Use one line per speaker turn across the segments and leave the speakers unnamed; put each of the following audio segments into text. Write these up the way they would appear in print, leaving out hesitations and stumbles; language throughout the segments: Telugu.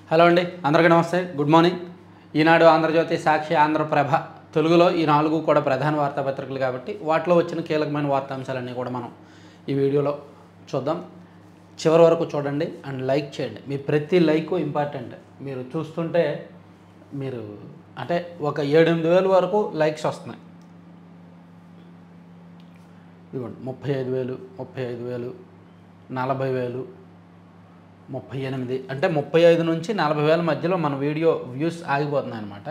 హలో అండి, అందరికీ నమస్తే, గుడ్ మార్నింగ్. ఈనాడు, ఆంధ్రజ్యోతి, సాక్షి, ఆంధ్రప్రభ తెలుగులో ఈ 4 కూడా ప్రధాన వార్తాపత్రికలు కాబట్టి వాటిలో వచ్చిన కీలకమైన వార్తాంశాలన్నీ కూడా మనం ఈ వీడియోలో చూద్దాం. చివరి వరకు చూడండి అండ్ లైక్ చేయండి. మీ ప్రతి లైకు ఇంపార్టెంట్. మీరు చూస్తుంటే మీరు అంటే ఒక 7-8 వేల వరకు లైక్స్ వస్తున్నాయి. ఇదిగోండి 35,000, 35,000, 40,000, 38, అంటే 35 నుంచి 40,000 మధ్యలో మన వీడియో వ్యూస్ ఆగిపోతున్నాయి అన్నమాట.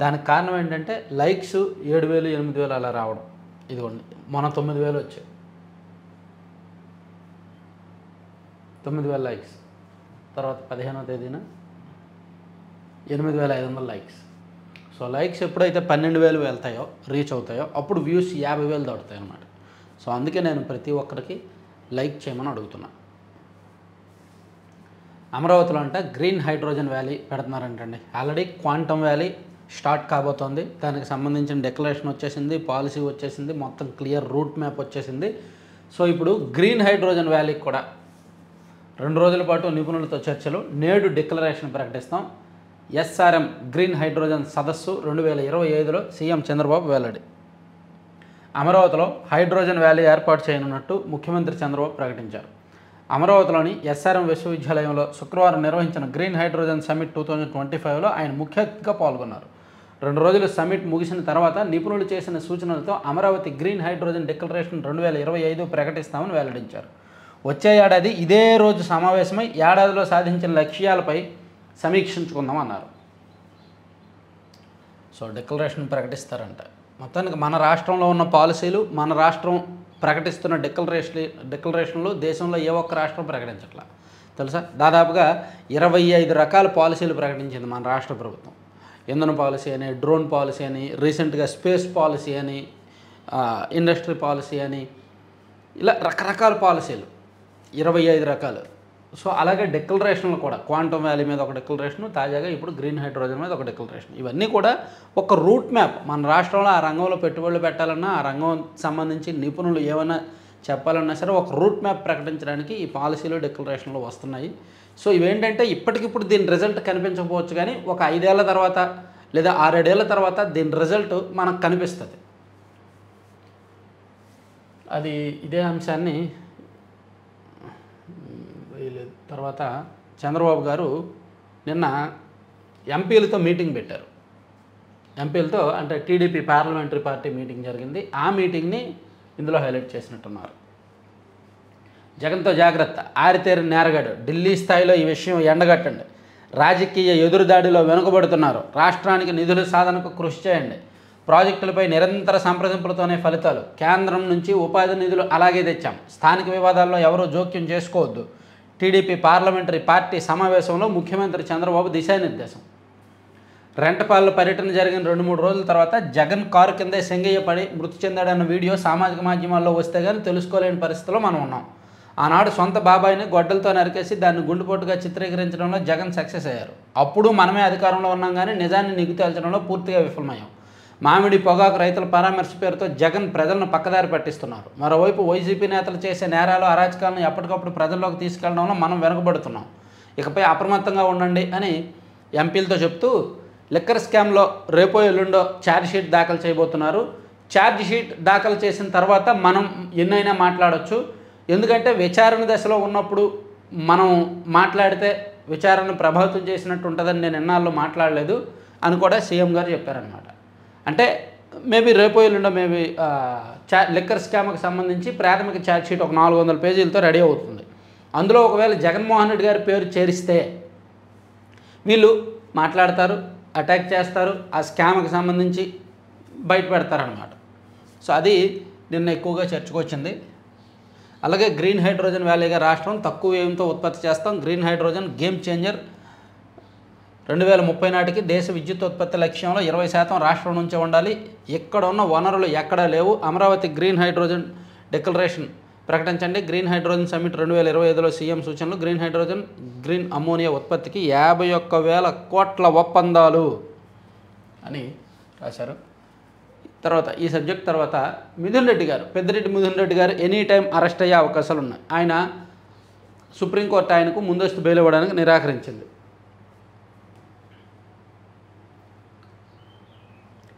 దానికి కారణం ఏంటంటే లైక్స్ 7,000, 8,000 అలా రావడం. ఇదిగోండి మన 9,000 వచ్చాయి, 9,000 లైక్స్. తర్వాత 15వ తేదీన 8,500 లైక్స్. సో లైక్స్ ఎప్పుడైతే 12,000 వెళ్తాయో, రీచ్ అవుతాయో, అప్పుడు వ్యూస్ 50,000 దాటుతాయి అన్నమాట. సో అందుకే నేను ప్రతి ఒక్కరికి లైక్ చేయమని అడుగుతున్నా. అమరావతిలో అంటే గ్రీన్ హైడ్రోజన్ వ్యాలీ పెడుతున్నారంటండి. ఆల్రెడీ క్వాంటమ్ వ్యాలీ స్టార్ట్ కాబోతోంది. దానికి సంబంధించిన డిక్లరేషన్ వచ్చేసింది, పాలసీ వచ్చేసింది, మొత్తం క్లియర్ రూట్ మ్యాప్ వచ్చేసింది. సో ఇప్పుడు గ్రీన్ హైడ్రోజన్ వ్యాలీకి కూడా 2 రోజుల పాటు నిపుణులతో చర్చలు, నేడు డిక్లరేషన్ ప్రకటిస్తాం. ఎస్ఆర్ఎం గ్రీన్ హైడ్రోజన్ సదస్సు 2025లో సీఎం చంద్రబాబు వెల్లడి. అమరావతిలో హైడ్రోజన్ వ్యాలీ ఏర్పాటు చేయనున్నట్టు ముఖ్యమంత్రి చంద్రబాబు ప్రకటించారు. అమరావతిలోని ఎస్ఆర్ఎం విశ్వవిద్యాలయంలో శుక్రవారం నిర్వహించిన గ్రీన్ హైడ్రోజన్ సమిట్ 2025లో ఆయన ముఖ్య అతిథిగా పాల్గొన్నారు. 2 రోజుల సమిట్ ముగిసిన తర్వాత నిపుణులు చేసిన సూచనలతో అమరావతి గ్రీన్ హైడ్రోజన్ డిక్లరేషన్ 2025 ప్రకటిస్తామని వెల్లడించారు. వచ్చే ఏడాది ఇదే రోజు సమావేశమై ఏడాదిలో సాధించిన లక్ష్యాలపై సమీక్షించుకుందామన్నారు. So declaration ప్రకటిస్తారంట. మొత్తానికి మన రాష్ట్రంలో ఉన్న పాలసీలు, మన రాష్ట్రం ప్రకటిస్తున్న డిక్లరేషన్లు దేశంలో ఏ ఒక్క రాష్ట్రం ప్రకటించట్లా తెలుసా. దాదాపుగా 25 రకాల పాలసీలు ప్రకటించింది మన రాష్ట్ర ప్రభుత్వం. ఇంధన పాలసీ అని, డ్రోన్ పాలసీ అని, రీసెంట్గా స్పేస్ పాలసీ అని, ఇండస్ట్రీ పాలసీ అని, ఇలా రకరకాల పాలసీలు 25 రకాలు. సో అలాగే డిక్లరేషన్లు కూడా క్వాంటమ్ వ్యాలీ మీద ఒక డిక్లరేషన్, తాజాగా ఇప్పుడు గ్రీన్ హైడ్రోజన్ మీద ఒక డిక్లరేషన్. ఇవన్నీ కూడా ఒక రూట్ మ్యాప్. మన రాష్ట్రంలో ఆ రంగంలో పెట్టుబడులు పెట్టాలన్నా, ఆ రంగం సంబంధించి నిపుణులు ఏమైనా చెప్పాలన్నా సరే ఒక రూట్ మ్యాప్ ప్రకటించడానికి ఈ పాలసీలు, డిక్లరేషన్లు వస్తున్నాయి. సో ఇవేంటంటే ఇప్పటికిప్పుడు దీని రిజల్ట్ కనిపించకపోవచ్చు, కానీ ఒక 5 ఏళ్ల తర్వాత లేదా 6-7 ఏళ్ల తర్వాత దీని రిజల్ట్ మనకు కనిపిస్తుంది. అది ఇదే అంశాన్ని తర్వాత చంద్రబాబు గారు నిన్న ఎంపీలతో మీటింగ్ పెట్టారు. ఎంపీలతో అంటే టీడీపీ పార్లమెంటరీ పార్టీ మీటింగ్ జరిగింది. ఆ మీటింగ్ని ఇందులో హైలైట్ చేసినట్టున్నారు. జగన్తో జాగ్రత్త, ఆరితేరిన నేరగాడు, ఢిల్లీ స్థాయిలో ఈ విషయం ఎండగట్టండి, రాజకీయ ఎదురుదాడిలో వెనుకబడుతున్నారు, రాష్ట్రానికి నిధుల సాధనకు కృషి చేయండి, ప్రాజెక్టులపై నిరంతర సంప్రదింపులతోనే ఫలితాలు, కేంద్రం నుంచి ఉపాధి నిధులు అలాగే తెచ్చాం, స్థానిక వివాదాల్లో ఎవరూ జోక్యం చేసుకోవద్దు. టీడీపీ పార్లమెంటరీ పార్టీ సమావేశంలో ముఖ్యమంత్రి చంద్రబాబు దిశానిర్దేశం. రెంటపాలలో పర్యటన జరిగిన 2-3 రోజుల తర్వాత జగన్ కారు కిందే సెంగయ్య పడి మృతి చెందాడన్న వీడియో సామాజిక మాధ్యమాల్లో వస్తే కానీ తెలుసుకోలేని పరిస్థితిలో మనం ఉన్నాం. ఆనాడు సొంత బాబాయిని గొడ్డలతో నరికేసి దాన్ని గుండెపోటుగా చిత్రీకరించడంలో జగన్ సక్సెస్ అయ్యారు. అప్పుడు మనమే అధికారంలో ఉన్నాం, కానీ నిజాన్ని నిగ్గు తేల్చడంలో పూర్తిగా విఫలమయ్యాం. మామిడి పొగాకు రైతుల పరామర్శ పేరుతో జగన్ ప్రజలను పక్కదారి పట్టిస్తున్నారు. మరోవైపు వైసీపీ నేతలు చేసే నేరాలు, అరాచకాలను ఎప్పటికప్పుడు ప్రజల్లోకి తీసుకెళ్లడంలో మనం వెనుకబడుతున్నాం. ఇకపై అప్రమత్తంగా ఉండండి అని ఎంపీలతో చెప్తూ లిక్కర్ స్కామ్లో రేపో ఎల్లుండో ఛార్జ్షీట్ దాఖలు చేయబోతున్నారు. ఛార్జ్షీట్ దాఖలు చేసిన తర్వాత మనం ఎన్నైనా మాట్లాడవచ్చు. ఎందుకంటే విచారణ దశలో ఉన్నప్పుడు మనం మాట్లాడితే విచారణ ప్రభావితం చేసినట్టు ఉంటుందని నేను ఎన్నాళ్ళు మాట్లాడలేదు అని కూడా సీఎం గారు చెప్పారనమాట. అంటే మేబీ రేపో ఎల్లుండో మేబీ లిక్కర్ స్కామ్కి సంబంధించి ప్రాథమిక ఛార్జ్షీట్ ఒక 400 పేజీలతో రెడీ అవుతుంది. అందులో ఒకవేళ జగన్మోహన్ రెడ్డి గారి పేరు చేరిస్తే వీళ్ళు మాట్లాడతారు, అటాక్ చేస్తారు, ఆ స్కామ్కి సంబంధించి బయట పెడతారనమాట. సో అది నిన్న ఎక్కువగా చర్చకు వచ్చింది. అలాగే గ్రీన్ హైడ్రోజన్ వ్యాలీగా రాష్ట్రం తక్కువ వ్యయంతో ఉత్పత్తి చేస్తాం, గ్రీన్ హైడ్రోజన్ గేమ్ చేంజర్, 2030 నాటికి దేశ విద్యుత్ ఉత్పత్తి లక్ష్యంలో 20% రాష్ట్రం నుంచే ఉండాలి, ఇక్కడ ఉన్న వనరులు ఎక్కడా లేవు, అమరావతి గ్రీన్ హైడ్రోజన్ డిక్లరేషన్ ప్రకటించండి, గ్రీన్ హైడ్రోజన్ సమిట్ 2025లో సీఎం సూచనలు, గ్రీన్ హైడ్రోజన్, గ్రీన్ అమ్మోనియా ఉత్పత్తికి 51,000 కోట్ల ఒప్పందాలు అని రాశారు. తర్వాత ఈ సబ్జెక్ట్ తర్వాత మిథున్ రెడ్డి గారు, పెద్దిరెడ్డి మిథున్ రెడ్డి గారు ఎనీ టైం అరెస్ట్ అయ్యే అవకాశాలు ఉన్నాయి. ఆయన సుప్రీంకోర్టు ఆయనకు ముందస్తు బెయిల్ ఇవ్వడానికి నిరాకరించింది.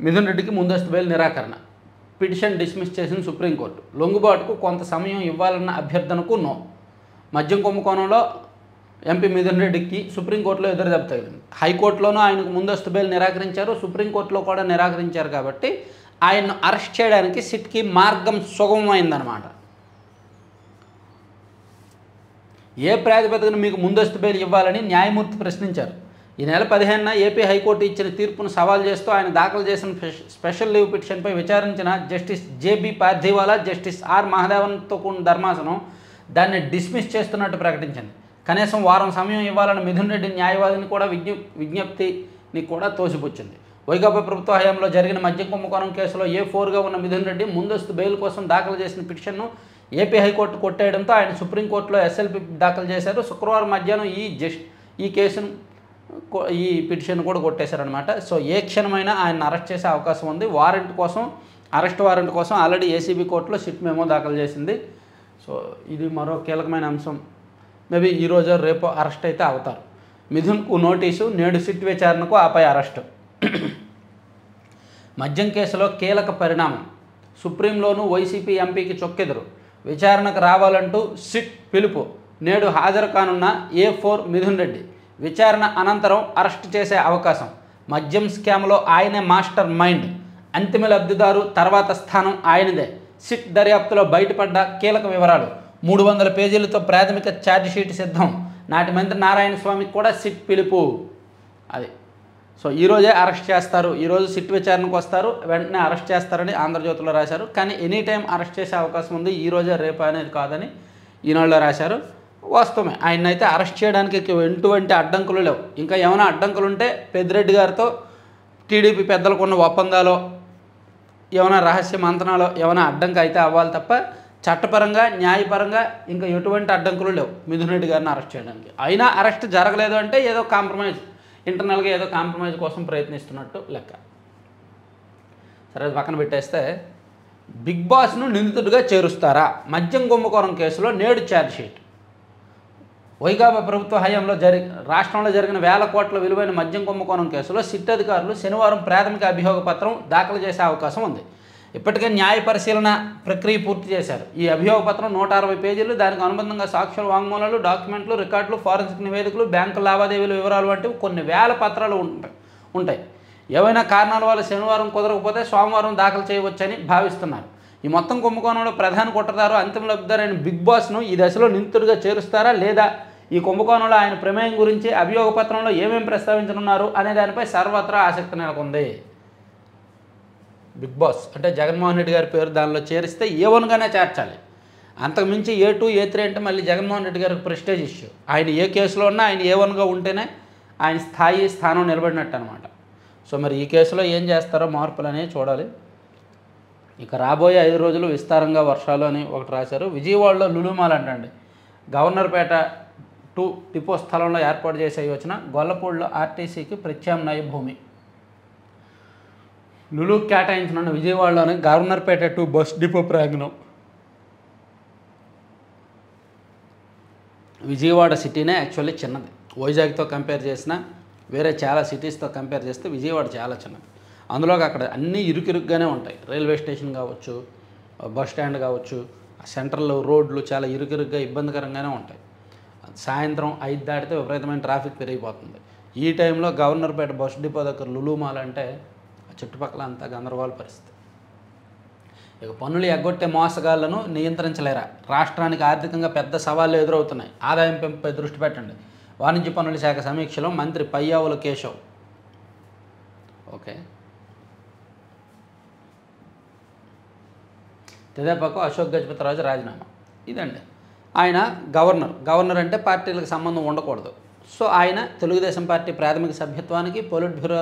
మిథున్ రెడ్డికి ముందస్తు బెయిల్ నిరాకరణ, పిటిషన్ డిస్మిస్ చేసిన సుప్రీంకోర్టు, లొంగుబాటుకు కొంత సమయం ఇవ్వాలన్న అభ్యర్థనకు నో. మద్యం కుంభకోణంలో ఎంపీ మిథున్ రెడ్డికి సుప్రీంకోర్టులో ఎదురు దెబ్బ తగిలింది. హైకోర్టులోనూ ఆయనకు ముందస్తు బెయిల్ నిరాకరించారు, సుప్రీంకోర్టులో కూడా నిరాకరించారు. కాబట్టి ఆయన్ను అరెస్ట్ చేయడానికి సిట్కి మార్గం సుగమమైందనమాట. ఏ ప్రాతిపదికన మీకు ముందస్తు బెయిల్ ఇవ్వాలని న్యాయమూర్తి ప్రశ్నించారు. ఈ నెల 15న ఏపీ హైకోర్టు ఇచ్చిన తీర్పును సవాల్ చేస్తూ ఆయన దాఖలు చేసిన స్పెషల్ లీవ్ పిటిషన్పై విచారించిన justice JB Pardiwala, justice R మహదేవన్తో కూడిన ధర్మాసనం దాన్ని డిస్మిస్ చేస్తున్నట్టు ప్రకటించింది. కనీసం వారం సమయం ఇవ్వాలని మిథున్ రెడ్డి న్యాయవాదిని కూడా విజ్ఞప్తిని కూడా తోసిపుచ్చింది. వైకాపా ప్రభుత్వ హయాంలో జరిగిన మద్యం కుంభకోణం కేసులో A4గా ఉన్న మిథున్ రెడ్డి ముందస్తు బెయిల్ కోసం దాఖలు చేసిన పిటిషన్ను ఏపీ హైకోర్టు కొట్టేయడంతో ఆయన సుప్రీంకోర్టులో SLP దాఖలు చేశారు. శుక్రవారం మధ్యాహ్నం ఈ పిటిషన్ కూడా కొట్టేశారనమాట. సో ఏ క్షణమైనా ఆయన అరెస్ట్ చేసే అవకాశం ఉంది. అరెస్ట్ వారెంట్ కోసం ఆల్రెడీ ACB కోర్టులో సిట్ మెమో దాఖలు చేసింది. సో ఇది మరో కీలకమైన అంశం. మేబీ ఈరోజు రేపు అరెస్ట్ అయితే అవుతారు. మిథున్కు నోటీసు, నేడు సిట్ విచారణకు ఆపై అరెస్టు. మద్యం కేసులో కీలక పరిణామం, సుప్రీంలోనూ వైసీపీ ఎంపీకి చొక్కెదురు, విచారణకు రావాలంటూ సిట్ పిలుపు, నేడు హాజరు కానున్న A4 మిథున్ రెడ్డి, విచారణ అనంతరం అరెస్ట్ చేసే అవకాశం, మద్యం స్కామ్లో ఆయనే మాస్టర్ మైండ్, అంతిమ లబ్ధిదారు తర్వాత స్థానం ఆయనదే, సిట్ దర్యాప్తులో బయటపడ్డ కీలక వివరాలు, 300 పేజీలతో ప్రాథమిక ఛార్జిషీట్ సిద్ధం, నాటి మంత్రి నారాయణ స్వామికి కూడా సిట్ పిలుపు. అది సో ఈరోజే అరెస్ట్ చేస్తారు, ఈరోజు సిట్ విచారణకు వస్తారు, వెంటనే అరెస్ట్ చేస్తారని ఆంధ్రజ్యోతిలో రాశారు. కానీ ఎనీ టైం అరెస్ట్ చేసే అవకాశం ఉంది, ఈరోజే రేపు అనేది కాదని ఈనాడులో రాశారు. వాస్తవమే, ఆయన అయితే అరెస్ట్ చేయడానికి ఎటువంటి అడ్డంకులు లేవు. ఇంకా ఏమైనా అడ్డంకులు ఉంటే పెద్దిరెడ్డి గారితో టీడీపీ పెద్దలకు ఉన్న ఒప్పందాలో ఏమైనా రహస్య మంతనాలో ఏమైనా అడ్డంకి అయితే అవ్వాలి తప్ప చట్టపరంగా న్యాయపరంగా ఇంకా ఎటువంటి అడ్డంకులు లేవు మిథున్ రెడ్డి గారిని అరెస్ట్ చేయడానికి. అయినా అరెస్ట్ జరగలేదు అంటే ఏదో కాంప్రమైజ్, ఇంటర్నల్గా ఏదో కాంప్రమైజ్ కోసం ప్రయత్నిస్తున్నట్టు లెక్క. సరే అది పక్కన పెట్టేస్తే, బిగ్ బాస్ను నిందితుడిగా చేరుస్తారా, మద్యం కుంభకోణం కేసులో నేడు ఛార్జ్షీట్. వైకాపా ప్రభుత్వ హయాంలో రాష్ట్రంలో జరిగిన వేల కోట్ల విలువైన మద్యం కుంభకోణం కేసులో సిట్ అధికారులు శనివారం ప్రాథమిక అభియోగ పత్రం దాఖలు చేసే అవకాశం ఉంది. ఇప్పటికే న్యాయ పరిశీలన ప్రక్రియ పూర్తి చేశారు. ఈ అభియోగ పత్రం 160 పేజీలు, దానికి అనుబంధంగా సాక్ష్యాల వాంగ్మూలాలు, డాక్యుమెంట్లు, రికార్డులు, ఫారెన్సిక్ నివేదికలు, బ్యాంకు లావాదేవీల వివరాలు వంటివి కొన్ని వేల పత్రాలు ఉంటాయి. ఏవైనా కారణాల వల్ల శనివారం కుదరకపోతే సోమవారం దాఖలు చేయవచ్చని భావిస్తున్నారు. ఈ మొత్తం కుంభకోణంలో ప్రధాన కుట్రదారు, అంతిమ లబ్ధిదారైన బిగ్ బాస్ను ఈ దశలో నిందితుడిగా చేరుస్తారా లేదా, ఈ కుంభకోణంలో ఆయన ప్రమేయం గురించి అభియోగ పత్రంలో ఏమేమి ప్రస్తావించనున్నారు అనే దానిపై సర్వత్రా ఆసక్తి నెలకొంది. బిగ్ బాస్ అంటే జగన్మోహన్ రెడ్డి గారి పేరు దానిలో చేరిస్తే A1గానే చేర్చాలి. అంతకుమించి A2, A3 అంటే మళ్ళీ జగన్మోహన్ రెడ్డి గారికి ప్రెస్టేజ్ ఇష్యూ. ఆయన ఏ కేసులో ఉన్నా ఆయన A1గా ఉంటేనే ఆయన స్థానం నిలబడినట్టు అనమాట. సో మరి ఈ కేసులో ఏం చేస్తారో మార్పులు అనేవి చూడాలి. ఇక రాబోయే 5 రోజులు విస్తారంగా వర్షాలు అని ఒకటి రాశారు. విజయవాడలో లులు మాల్ అంటండి, గవర్నర్పేట 2 డిపో స్థలంలో ఏర్పాటు చేసే యోచన, గొల్లపూడిలో RTCకి ప్రత్యామ్నాయ భూమి. లులు కేటాయించనున్న విజయవాడలోని గవర్నర్పేట 2 బస్ డిపో ప్రాంగణం. విజయవాడ సిటీనే యాక్చువల్లీ చిన్నది. వైజాగ్తో కంపేర్ చేసినా, వేరే చాలా సిటీస్తో కంపేర్ చేస్తే విజయవాడ చాలా చిన్నది. అందులోకి అక్కడ అన్నీ ఇరుకిరుగ్గానే ఉంటాయి. రైల్వే స్టేషన్ కావచ్చు, బస్ స్టాండ్ కావచ్చు, సెంట్రల్ రోడ్లు చాలా ఇరుకిరుగ్గా ఇబ్బందికరంగానే ఉంటాయి. సాయంత్రం 5 దాటితే విపరీతమైన ట్రాఫిక్ పెరిగిపోతుంది. ఈ టైంలో గవర్నర్పేట బస్ డిపో దగ్గర లులు మాల్ అంటే చుట్టుపక్కల అంతా గందరగోళ పరిస్థితి. ఇక పన్నులు ఎగ్గొట్టే మోసగాళ్లను నియంత్రించలేరా, రాష్ట్రానికి ఆర్థికంగా పెద్ద సవాళ్లు ఎదురవుతున్నాయి, ఆదాయం పెంపుపై దృష్టి పెట్టండి. వాణిజ్య పన్నుల శాఖ సమీక్షలో మంత్రి పయ్యావుల కేశవ్. ఓకే, తెదేపాకు అశోక్ గజపతిరాజు రాజీనామా. ఇదండి ఆయన గవర్నర్ అంటే పార్టీలకు సంబంధం ఉండకూడదు. సో ఆయన తెలుగుదేశం పార్టీ ప్రాథమిక సభ్యత్వానికి, పొలిట్ బ్యూరో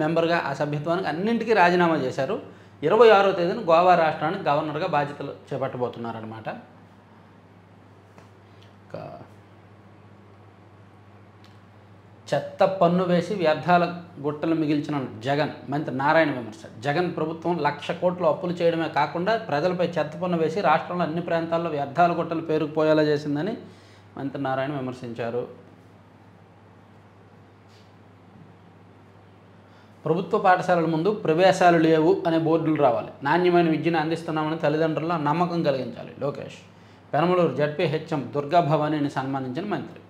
మెంబర్గా ఆ సభ్యత్వానికి అన్నింటికీ రాజీనామా చేశారు. 26వ తేదీన గోవా రాష్ట్రానికి గవర్నర్గా బాధ్యతలు చేపట్టబోతున్నారన్నమాట. చెత్త పన్ను వేసి వ్యర్థాల గుట్టలు మిగిల్చిన జగన్, మంత్రి నారాయణ విమర్శ. జగన్ ప్రభుత్వం 1,00,000 కోట్లు అప్పులు చేయడమే కాకుండా ప్రజలపై చెత్త పన్ను వేసి రాష్ట్రంలో అన్ని ప్రాంతాల్లో వ్యర్థాల గుట్టలు పేరుకుపోయేలా చేసిందని మంత్రి నారాయణ విమర్శించారు. ప్రభుత్వ పాఠశాలల ముందు ప్రవేశాలు లేవు అనే బోర్డులు రావాలి. నాణ్యమైన విద్యను అందిస్తున్నామని తల్లిదండ్రుల్లో నమ్మకం కలిగించాలి. లోకేష్. పెనమలూరు జడ్పీహెచ్ఎం దుర్గా భవానీని సన్మానించిన మంత్రి.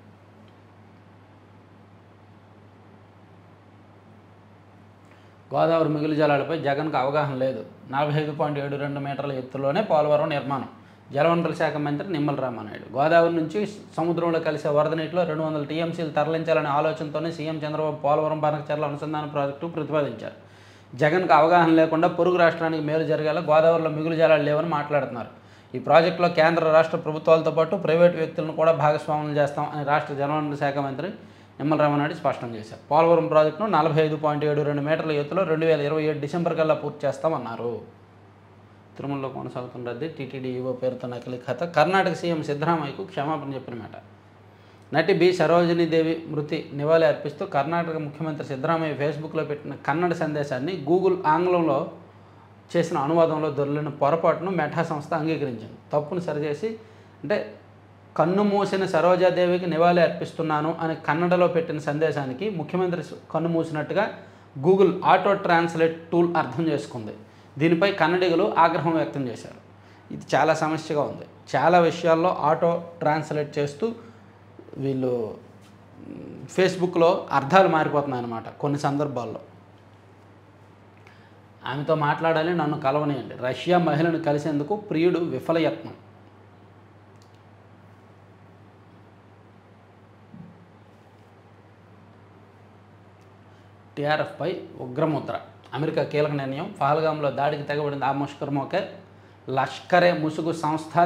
గోదావరి మిగులు జలాలపై జగన్కు అవగాహన లేదు. 45.72 మీటర్ల ఎత్తులోనే పోలవరం నిర్మాణం. జలవనరుల శాఖ మంత్రి నిమ్మల రామానాయుడు. గోదావరి నుంచి సముద్రంలో కలిసే వరద నీటిలో 200 టీఎంసీలు తరలించాలనే ఆలోచనతోనే సీఎం చంద్రబాబు పోలవరం బనకచర్ల అనుసంధాన ప్రాజెక్టు ప్రతిపాదించారు. జగన్కు అవగాహన లేకుండా పొరుగు రాష్ట్రానికి మేలు జరిగేలా గోదావరిలో మిగులు జలాలు లేవని మాట్లాడుతున్నారు. ఈ ప్రాజెక్టులో కేంద్ర రాష్ట్ర ప్రభుత్వాలతో పాటు ప్రైవేటు వ్యక్తులను కూడా భాగస్వామ్యం చేస్తాం అని రాష్ట్ర జలవనరుల శాఖ మంత్రి నిమ్మల రామానాయుడు స్పష్టం చేశారు. పోలవరం ప్రాజెక్టును 45.72 మీటర్ల ఎత్తులో 2027 డిసెంబర్ కల్లా పూర్తి చేస్తామన్నారు. తిరుమలలో కొనసాగుతున్న రద్దీ. టీటీడీ ఈవో పేరుతో నకిలీ ఖాతా. కర్ణాటక సీఎం సిద్ధరామయ్యకు క్షమాపణ చెప్పిన మాట. నటి బి సరోజినీదేవి మృతి నివాళి అర్పిస్తూ కర్ణాటక ముఖ్యమంత్రి సిద్ధరామయ్య ఫేస్బుక్లో పెట్టిన కన్నడ సందేశాన్ని గూగుల్ ఆంగ్లంలో చేసిన అనువాదంలో దొరికిన పొరపాటును మెటా సంస్థ అంగీకరించింది. తప్పును సరిచేసి అంటే కన్ను మూసిన సరోజాదేవికి నివాళి అర్పిస్తున్నాను అని కన్నడలో పెట్టిన సందేశానికి ముఖ్యమంత్రి కన్ను మూసినట్టుగా గూగుల్ ఆటో ట్రాన్స్లేట్ టూల్ అర్థం చేసుకుంది. దీనిపై కన్నడిగులు ఆగ్రహం వ్యక్తం చేశారు. ఇది చాలా సమస్యగా ఉంది. చాలా విషయాల్లో ఆటో ట్రాన్స్లేట్ చేస్తూ వీళ్ళు ఫేస్బుక్లో అర్థాలు మారిపోతున్నాయి అన్నమాట కొన్ని సందర్భాల్లో. ఆమెతో మాట్లాడాలి, నన్ను కలవనియండి. రష్యా మహిళను కలిసేందుకు ప్రియుడు విఫలయత్నం. టీఆర్ఎఫ్పై ఉగ్రముద్ర. అమెరికా కీలక నిర్ణయం. పహల్గామ్లో దాడికి తెగబడింది ఆ ముష్కర్మోకే. లష్కరే ముసుగు సంస్థగా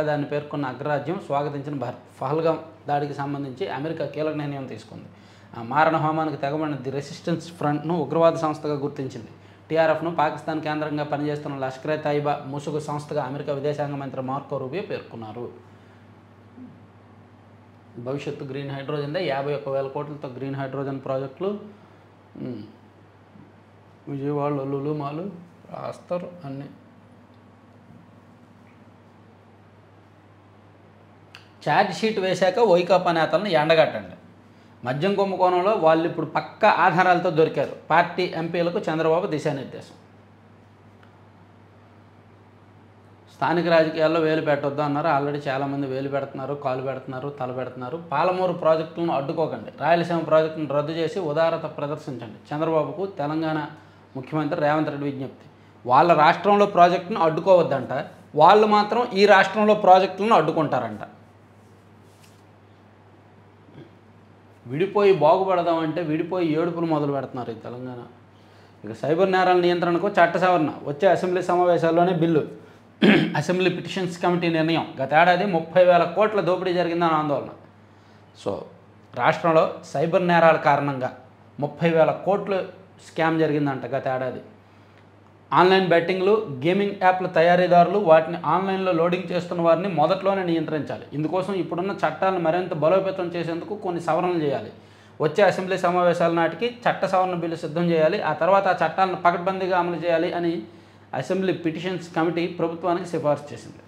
దాన్ని పేర్కొన్న అగ్రరాజ్యం స్వాగతించిన భారత్. పహల్గామ్ దాడికి సంబంధించి అమెరికా కీలక నిర్ణయం తీసుకుంది. ఆ మారణ హోమానికి తెగబడిన ది రెసిస్టెన్స్ ఫ్రంట్ను ఉగ్రవాద సంస్థగా గుర్తించింది. టీఆర్ఎఫ్ను పాకిస్తాన్ కేంద్రంగా పనిచేస్తున్న లష్కరే తయిబా ముసుగు సంస్థగా అమెరికా విదేశాంగ మంత్రి మార్కో రూబియో పేర్కొన్నారు. భవిష్యత్తు గ్రీన్ హైడ్రోజన్దే. 51,000 కోట్లతో గ్రీన్ హైడ్రోజన్ ప్రాజెక్టులు విజయవాడలో లులు మాలు రాస్తారు అన్నీ. ఛార్జ్ షీట్ వేశాక వైకాపా నేతలను ఎండగట్టండి. మద్యం కుంభకోణంలో వాళ్ళు ఇప్పుడు పక్కా ఆధారాలతో దొరికారు. పార్టీ ఎంపీలకు చంద్రబాబు దిశానిర్దేశం. స్థానిక రాజకీయాల్లో వేలు పెట్టొద్దు అన్నారు. ఆల్రెడీ చాలామంది వేలు పెడుతున్నారు, కాలు పెడుతున్నారు, తల పెడుతున్నారు. పాలమూరు ప్రాజెక్టులను అడ్డుకోకండి. రాయలసీమ ప్రాజెక్టును రద్దు చేసి ఉదారత ప్రదర్శించండి. చంద్రబాబుకు తెలంగాణ ముఖ్యమంత్రి రేవంత్ రెడ్డి విజ్ఞప్తి. వాళ్ళ రాష్ట్రంలో ప్రాజెక్టును అడ్డుకోవద్దంట, వాళ్ళు మాత్రం ఈ రాష్ట్రంలో ప్రాజెక్టులను అడ్డుకుంటారంట. విడిపోయి బాగుపడదామంటే విడిపోయి ఏడుపులు మొదలు పెడుతున్నారు ఈ తెలంగాణ. ఇక సైబర్ నేరాల నియంత్రణకు చట్ట సవరణ. వచ్చే అసెంబ్లీ సమావేశాల్లోనే బిల్లు. అసెంబ్లీ పిటిషన్స్ కమిటీ నిర్ణయం. గత ఏడాది 30,000 కోట్ల దోపిడీ జరిగిందని ఆందోళన. సో రాష్ట్రంలో సైబర్ నేరాల కారణంగా 30,000 కోట్లు స్కామ్ జరిగిందంట గత ఏడాది. ఆన్లైన్ బెట్టింగ్లు, గేమింగ్ యాప్ల తయారీదారులు వాటిని ఆన్లైన్లో లోడింగ్ చేస్తున్న వారిని మొదట్లోనే నియంత్రించాలి. ఇందుకోసం ఇప్పుడున్న చట్టాలను మరింత బలోపేతం చేసేందుకు కొన్ని సవరణలు చేయాలి. వచ్చే అసెంబ్లీ సమావేశాల నాటికి చట్ట సవరణ బిల్లు సిద్ధం చేయాలి. ఆ తర్వాత ఆ చట్టాలను పకడ్బందీగా అమలు చేయాలి అని అసెంబ్లీ పిటిషన్స్ కమిటీ ప్రభుత్వానికి సిఫార్సు చేసింది.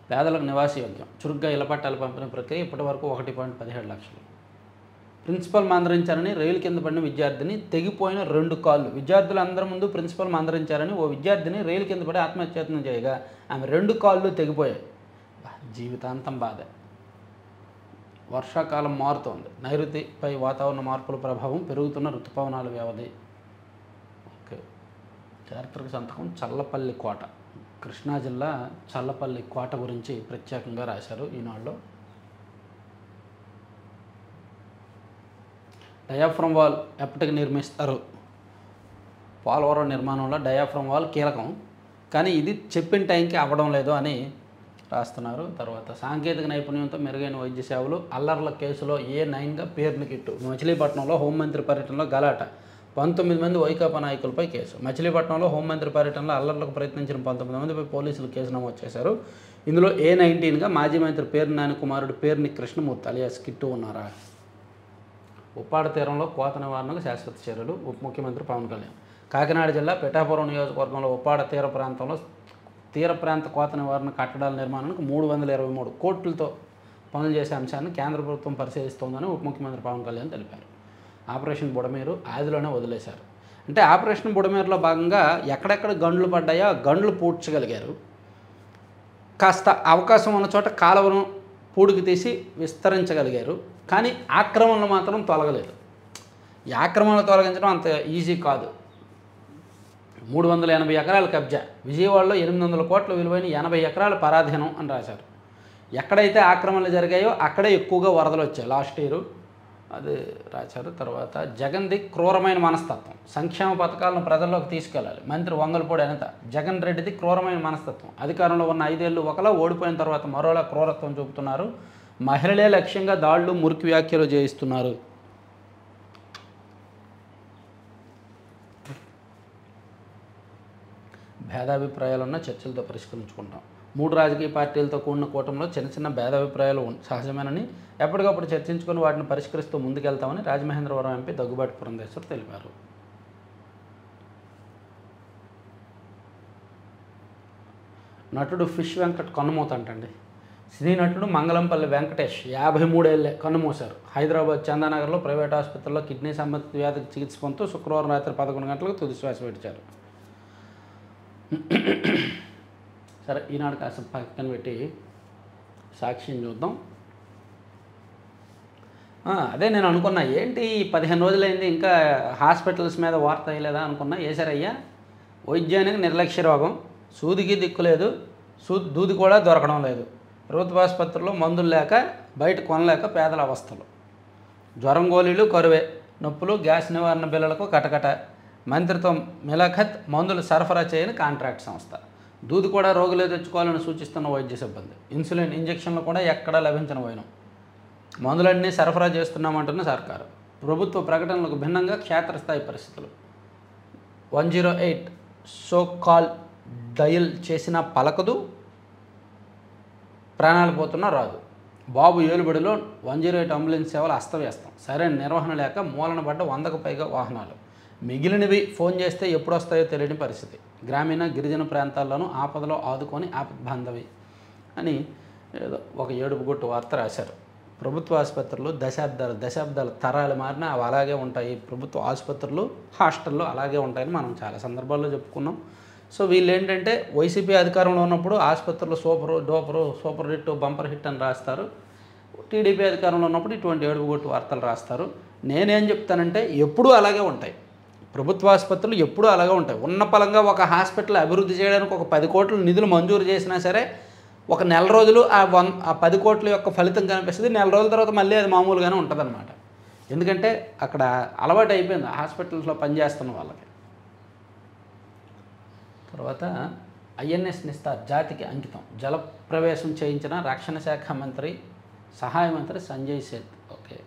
పేదలకు నివాస యోగ్యం. చురుగ్గా ఇళ్ల పట్టాల పంపిణీ ప్రక్రియ ఇప్పటి వరకు 1.17 లక్షలు. ప్రిన్సిపల్ మందరించారని రైలు కింద పడిన విద్యార్థిని తెగిపోయిన 2 కాళ్ళు. విద్యార్థులందరి ముందు ప్రిన్సిపల్ మందరించారని ఓ విద్యార్థిని రైలు కింద పడి ఆత్మహత్యయత్నం చేయగా ఆమె 2 కాళ్ళు తెగిపోయాయి. జీవితాంతం బాధ. వర్షాకాలం మారుతోంది. నైరుతిపై వాతావరణ మార్పుల ప్రభావం, పెరుగుతున్న ఋతుపవనాల వ్యవధి. ఓకే. చారిత్రక సంతకం చల్లపల్లి కోట. కృష్ణా జిల్లా చల్లపల్లి కోట గురించి ప్రత్యేకంగా రాశారు ఈనాడులో. డయాఫ్రమ్ వాల్ ఎప్పటికి నిర్మిస్తారు? పోలవరం నిర్మాణంలో డయాఫ్రమ్ వాల్ కీలకం, కానీ ఇది చెప్పిన టైంకి అవ్వడం లేదు అని రాస్తున్నారు. తర్వాత సాంకేతిక నైపుణ్యంతో మెరుగైన వైద్య సేవలు. అల్లర్ల కేసులో A9గా పేరుని కిట్టు. మచిలీపట్నంలో హోంమంత్రి పర్యటనలో గలాట. 19 మంది వైకాపా నాయకులపై కేసు. మచిలీపట్నంలో హోంమంత్రి పర్యటనలో అల్లర్లకు ప్రయత్నించిన 19 మందిపై పోలీసులు కేసు నమోదు చేశారు. ఇందులో A19గా మాజీ మంత్రి పేరు నాని కుమారుడు పేరుని కృష్ణమూర్తి అలియాస్ కిట్టు ఉన్నారా. ఉప్పాడ తీరంలో కోత నివారణకు శాశ్వత చర్యలు. ఉప ముఖ్యమంత్రి పవన్ కళ్యాణ్. కాకినాడ జిల్లా పిఠాపురం నియోజకవర్గంలో ఉప్పాడ తీర ప్రాంత కోత నివారణ కట్టడాల నిర్మాణానికి 323 కోట్లతో పనులు చేసే అంశాన్ని కేంద్ర ప్రభుత్వం పరిశీలిస్తోందని ఉప ముఖ్యమంత్రి పవన్ కళ్యాణ్ తెలిపారు. ఆపరేషన్ బుడమేరు ఆదిలోనే వదిలేశారు. అంటే ఆపరేషన్ బుడమేరులో భాగంగా ఎక్కడెక్కడ గండ్లు పడ్డాయో ఆ గండ్లు పూడ్చగలిగారు. కాస్త అవకాశం ఉన్న చోట కాలువను పూడికి తీసి విస్తరించగలిగారు. కానీ ఆక్రమణలు మాత్రం తొలగలేదు. ఈ ఆక్రమణలు తొలగించడం అంత ఈజీ కాదు. 380 ఎకరాల కబ్జా, విజయవాడలో 800 కోట్ల విలువైన 80 ఎకరాల పరాధీనం అని రాశారు. ఎక్కడైతే ఆక్రమణలు జరిగాయో అక్కడే ఎక్కువగా వరదలు వచ్చాయి లాస్ట్ ఇయర్, అది రాశారు. తర్వాత జగన్ది క్రూరమైన మనస్తత్వం, సంక్షేమ పథకాలను ప్రజల్లోకి తీసుకెళ్ళాలి. మంత్రి వంగలపూడి అనిత. జగన్ రెడ్డిది క్రూరమైన మనస్తత్వం. అధికారంలో ఉన్న 5 ఏళ్ళు ఒకలా, ఓడిపోయిన తర్వాత మరోలా క్రూరత్వం చూపుతున్నారు. మహిళలే లక్ష్యంగా దాడులు, మురికి వ్యాఖ్యలు చేయిస్తున్నారు. భేదాభిప్రాయాలున్న చర్చలతో పరిష్కరించుకుంటాం. 3 రాజకీయ పార్టీలతో కూడిన కూటమిలో చిన్న చిన్న భేదాభిప్రాయాలు సహజమేనని ఎప్పటికప్పుడు చర్చించుకొని వాటిని పరిష్కరిస్తూ ముందుకెళ్తామని రాజమహేంద్రవరం ఎంపీ దగ్గుబాటి పురంధేశ్వర్ తెలిపారు. నటుడు ఫిష్ వెంకట్ కన్నుమూత అంటండి. సినీ నటుడు మంగళంపల్లి వెంకటేష్ 53 ఏళ్లే కన్నుమూశారు. హైదరాబాద్ చందానగర్లో ప్రైవేట్ ఆసుపత్రిలో కిడ్నీ సంబంధిత వ్యాధికి చికిత్స పొందుతూ శుక్రవారం రాత్రి 11 గంటలకు తుది శ్వాస విడిచారు. సరే, ఈనాడు కాస్త పక్కన పెట్టి సాక్ష్యం చూద్దాం. అదే నేను అనుకున్నా, ఏంటి 15 రోజులైంది ఇంకా హాస్పిటల్స్ మీద వార్త అయ్యలేదా అనుకున్నా. వేసారయ్యా. వైద్యానికి నిర్లక్ష్య రోగం, సూదికి దిక్కులేదు, దూది కూడా దొరకడం లేదు. ప్రభుత్వ ఆసుపత్రుల్లో మందులు లేక, బయట కొనలేక పేదల అవస్థలు. జ్వరం గోళీలు కరువే, నొప్పులు, గ్యాస్ నివారణ బిల్లులకు కటకట. మంత్రిత్వం మిలఖత్ మందులు సరఫరా చేయని కాంట్రాక్ట్ సంస్థ. దూది కూడా రోగులే తెచ్చుకోవాలని సూచిస్తున్న వైద్య సిబ్బంది. ఇన్సులిన్ ఇంజక్షన్లు కూడా ఎక్కడా లభించని పోయినాం. మందులన్నీ సరఫరా చేస్తున్నామంటున్న సర్కారు. ప్రభుత్వ ప్రకటనలకు భిన్నంగా క్షేత్రస్థాయి పరిస్థితులు. 108 సో కాల్ డయల్ చేసిన పలకదు, ప్రాణాలు పోతున్నా రాదు. బాబు ఏలుబడిలో 108 అంబులెన్స్ సేవలు అస్తవ్యస్తం. సరైన నిర్వహణ లేక మూలన పడ్డ 100కు పైగా వాహనాలు. మిగిలినవి ఫోన్ చేస్తే ఎప్పుడు వస్తాయో తెలియని పరిస్థితి. గ్రామీణ గిరిజన ప్రాంతాల్లోనూ ఆపదలో ఆదుకొని ఆపద్బాంధవి అని ఏదో ఒక ఏడుపుగొట్టు వార్త రాశారు. ప్రభుత్వ ఆసుపత్రులు దశాబ్దాల తరాలు మారినా అవి అలాగే ఉంటాయి. ప్రభుత్వ ఆసుపత్రులు, హాస్టల్లో అలాగే ఉంటాయని మనం చాలా సందర్భాల్లో చెప్పుకున్నాం. సో వీళ్ళు ఏంటంటే వైసీపీ అధికారంలో ఉన్నప్పుడు ఆసుపత్రులు సూపర్ హిట్, బంపర్ హిట్ అని రాస్తారు. టీడీపీ అధికారంలో ఉన్నప్పుడు ఇటువంటి ఏడుపుగొట్టు వార్తలు రాస్తారు. నేనేం చెప్తానంటే ఎప్పుడూ అలాగే ఉంటాయి. ప్రభుత్వ ఆసుపత్రులు ఎప్పుడూ అలాగే ఉంటాయి. ఉన్న పలంగా ఒక హాస్పిటల్ అభివృద్ధి చేయడానికి ఒక 10 కోట్ల నిధులు మంజూరు చేసినా సరే ఒక నెల రోజులు ఆ 10 కోట్ల యొక్క ఫలితం కనిపిస్తుంది. నెల రోజుల తర్వాత మళ్ళీ అది మామూలుగానే ఉంటుందన్నమాట. ఎందుకంటే అక్కడ అలవాటు అయిపోయింది హాస్పిటల్స్లో పనిచేస్తున్న వాళ్ళకి. తర్వాత ఐఎన్ఎస్ నిస్తార్ జాతికి అంకితం. జల ప్రవేశం చేయించిన రక్షణ శాఖ మంత్రి, సహాయ మంత్రి సంజయ్ సేత్. ఓకే.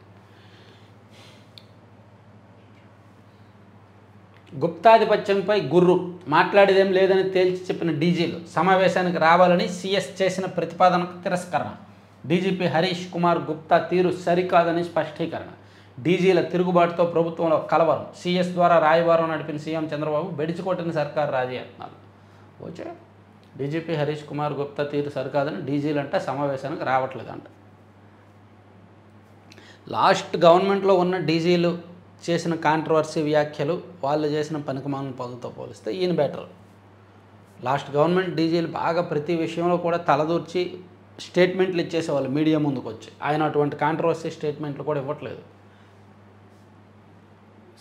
గుప్తాధిపత్యంపై గుర్రు మాట్లాడేదేం లేదని తేల్చి చెప్పిన డీజీలు సమావేశానికి రావాలని సీఎస్ చేసిన ప్రతిపాదనకు తిరస్కరణ. డీజీపీ హరీష్ కుమార్ గుప్తా తీరు సరికాదని స్పష్టీకరణ. డీజీల తిరుగుబాటుతో ప్రభుత్వంలో కలవరం. సీఎస్ ద్వారా రాయబారం నడిపిన సీఎం చంద్రబాబు బెడిచికొట్టిన సర్కారు రాజయత్నాలు. వచ్చే డీజీపీ హరీష్ కుమార్ గుప్తా తీరు సరికాదని డీజీలంటే సమావేశానికి రావట్లేదంట. లాస్ట్ గవర్నమెంట్లో ఉన్న డీజీలు చేసిన కాంట్రవర్సీ వ్యాఖ్యలు, వాళ్ళు చేసిన పనికిమాలిన పనులతో పోలిస్తే ఈయన బెటర్. లాస్ట్ గవర్నమెంట్ డీజీలు బాగా ప్రతి విషయంలో కూడా తలదూర్చి స్టేట్మెంట్లు ఇచ్చేసేవాళ్ళు మీడియా ముందుకు వచ్చి. ఆయన అటువంటి కాంట్రవర్సీ స్టేట్మెంట్లు కూడా ఇవ్వట్లేదు.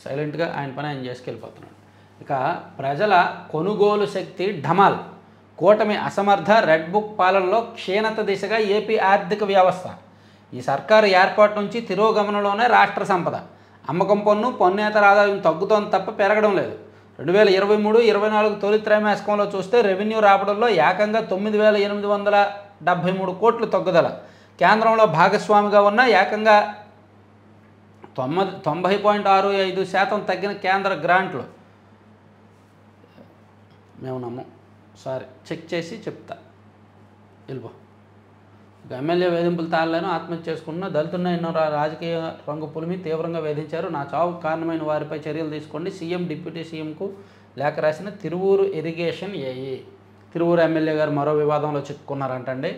సైలెంట్గా ఆయన పని ఆయన చేసుకెళ్ళిపోతున్నాడు. ఇక ప్రజల కొనుగోలు శక్తి ఢమాల్. కూటమి అసమర్థ రెడ్ బుక్ పాలనలో క్షీణత దిశగా ఏపీ ఆర్థిక వ్యవస్థ. ఈ సర్కారు ఏర్పాటు నుంచి తిరోగమనంలోనే రాష్ట్ర సంపద. అమ్మకం పన్ను, పన్నేతర ఆదాయం తగ్గుతోంది తప్ప పెరగడం లేదు. 2023-24 తొలి త్రైమాసికంలో చూస్తే రెవెన్యూ రాబడుల్లో ఏకంగా 9,873 కోట్లు తగ్గుదల. కేంద్రంలో భాగస్వామిగా ఉన్న ఏకంగా 90.65% తగ్గిన కేంద్ర గ్రాంట్లు. మేము నమ్మం, సారీ చెక్ చేసి చెప్తా. వెళ్ళిపో. ఎమ్మెల్యే వేధింపులు తాళలేను, ఆత్మహత్య చేసుకున్న దళితున్న ఎన్నో రాజకీయ రంగు పులిమి తీవ్రంగా వేధించారు. నా చావుకు కారణమైన వారిపై చర్యలు తీసుకోండి. సీఎం డిప్యూటీ సీఎంకు లేఖ రాసిన Tiruvuru irrigation AE. Tiruvuru MLA గారు మరో వివాదంలో చిక్కుకున్నారంటండి.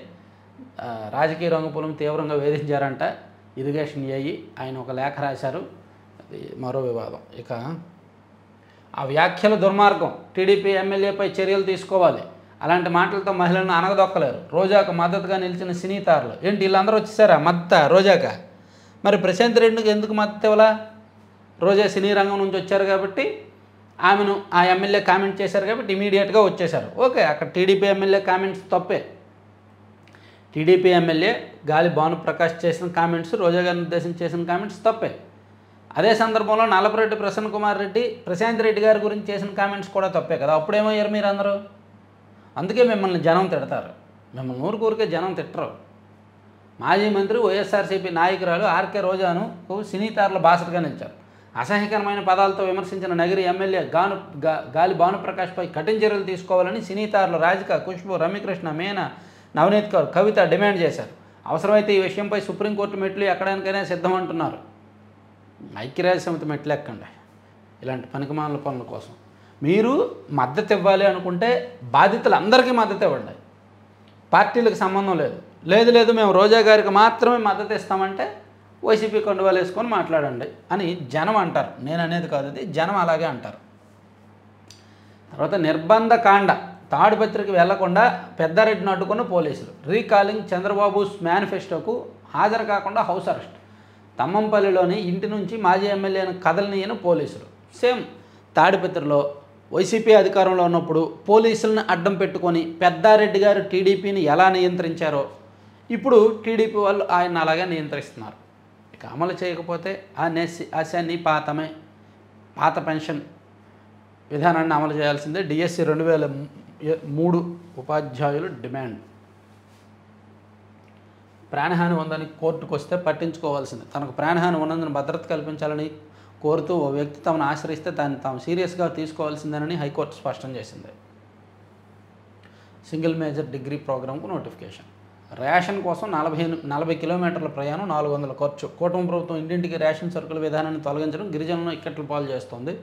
రాజకీయ రంగు పులిమి తీవ్రంగా వేధించారంట ఇరిగేషన్ ఏఈ. ఆయన ఒక లేఖ రాశారు. అది మరో వివాదం. ఇక ఆ వ్యాఖ్యల దుర్మార్గం, టీడీపీ ఎమ్మెల్యేపై చర్యలు తీసుకోవాలి, అలాంటి మాటలతో మహిళలను అనగదొక్కలేరు, రోజాకు మద్దతుగా నిలిచిన సినీ తారలు. ఏంటి వీళ్ళందరూ వచ్చేసారా మద్దతు రోజాక? మరి ప్రశాంత్ రెడ్డికి ఎందుకు మద్దతు ఇవ్వాలా? రోజా సినీ రంగం నుంచి వచ్చారు కాబట్టి, ఆమెను ఆ ఎమ్మెల్యే కామెంట్ చేశారు కాబట్టి ఇమీడియట్గా వచ్చేశారు. ఓకే, అక్కడ టీడీపీ ఎమ్మెల్యే కామెంట్స్ తప్పే. టీడీపీ ఎమ్మెల్యే గాలి భానుప్రకాష్ చేసిన కామెంట్స్, రోజా గారిని ఉద్దేశించి చేసిన కామెంట్స్ తప్పే. అదే సందర్భంలో నల్లపురెడ్డి ప్రసన్న కుమార్ రెడ్డి ప్రశాంత్ రెడ్డి గారి గురించి చేసిన కామెంట్స్ కూడా తప్పే కదా. అప్పుడేమయ్యారు మీరు అందరూ? అందుకే మిమ్మల్ని జనం తిడతారు. మిమ్మల్ని ఊరికే జనం తిట్టరు. మాజీ మంత్రి వైఎస్ఆర్సీపీ నాయకురాలు ఆర్కే రోజాను సినీ తారల బాసటగా నిలిచారు. అసహ్యకరమైన పదాలతో విమర్శించిన నగిరి ఎమ్మెల్యే గాలి భానుప్రకాష్పై కఠిన చర్యలు తీసుకోవాలని సినీ తారలు రాధిక, ఖుష్బు, రమ్యకృష్ణ, మీనా, నవనీత్ కౌర్, కవిత డిమాండ్ చేశారు. అవసరమైతే ఈ విషయంపై సుప్రీంకోర్టు మెట్లు ఎక్కడానికైనా సిద్ధమంటున్నారు. ఐక్యరాజ్య సమితి మెట్లు ఎక్కండి ఇలాంటి పనికిమాలిన పనుల కోసం. మీరు మద్దతు ఇవ్వాలి అనుకుంటే బాధితులందరికీ మద్దతు ఇవ్వండి, పార్టీలకు సంబంధం లేదు. లేదు మేము రోజా గారికి మాత్రమే మద్దతు ఇస్తామంటే వైసీపీ కండువాలు వేసుకొని మాట్లాడండి అని జనం అంటారు. నేను అనేది కాదు, అది జనం అలాగే అంటారు. తర్వాత నిర్బంధ కాండ, తాడిపత్రికి వెళ్లకుండా పెద్దారెడ్డిని అడ్డుకున్న పోలీసులు. రీకాలింగ్, చంద్రబాబు మేనిఫెస్టోకు హాజరు కాకుండా హౌస్ అరెస్ట్. తమ్మంపల్లిలోని ఇంటి నుంచి మాజీ ఎమ్మెల్యేను కదలనీయన పోలీసులు. సేమ్ తాడిపత్రిలో వైసీపీ అధికారంలో ఉన్నప్పుడు పోలీసులను అడ్డం పెట్టుకొని పెద్దారెడ్డి గారు టీడీపీని ఎలా నియంత్రించారో ఇప్పుడు టీడీపీ వాళ్ళు ఆయన అలాగే నియంత్రిస్తున్నారు. ఇక అమలు చేయకపోతే ఆశాన్ని పాత పెన్షన్ విధానాన్ని అమలు చేయాల్సిందే. డిఎస్సి 2003 ఉపాధ్యాయులు డిమాండ్. ప్రాణహాని ఉందని కోర్టుకు వస్తే పట్టించుకోవాల్సిందే. తనకు ప్రాణహాని ఉన్నందున భద్రత కల్పించాలని కోరుతూ ఓ వ్యక్తి తమను ఆశ్రయిస్తే దాన్ని తాము సీరియస్గా తీసుకోవాల్సిందేనని హైకోర్టు స్పష్టం చేసింది. సింగిల్ మేజర్ డిగ్రీ ప్రోగ్రాంకు నోటిఫికేషన్. రేషన్ కోసం 40 కిలోమీటర్ల ప్రయాణం, 400 ఖర్చు. కూటమి ప్రభుత్వం ఇంటింటికి రేషన్ సరుకుల విధానాన్ని తొలగించడం గిరిజనులను ఇక్కట్ల పాలు చేస్తుంది.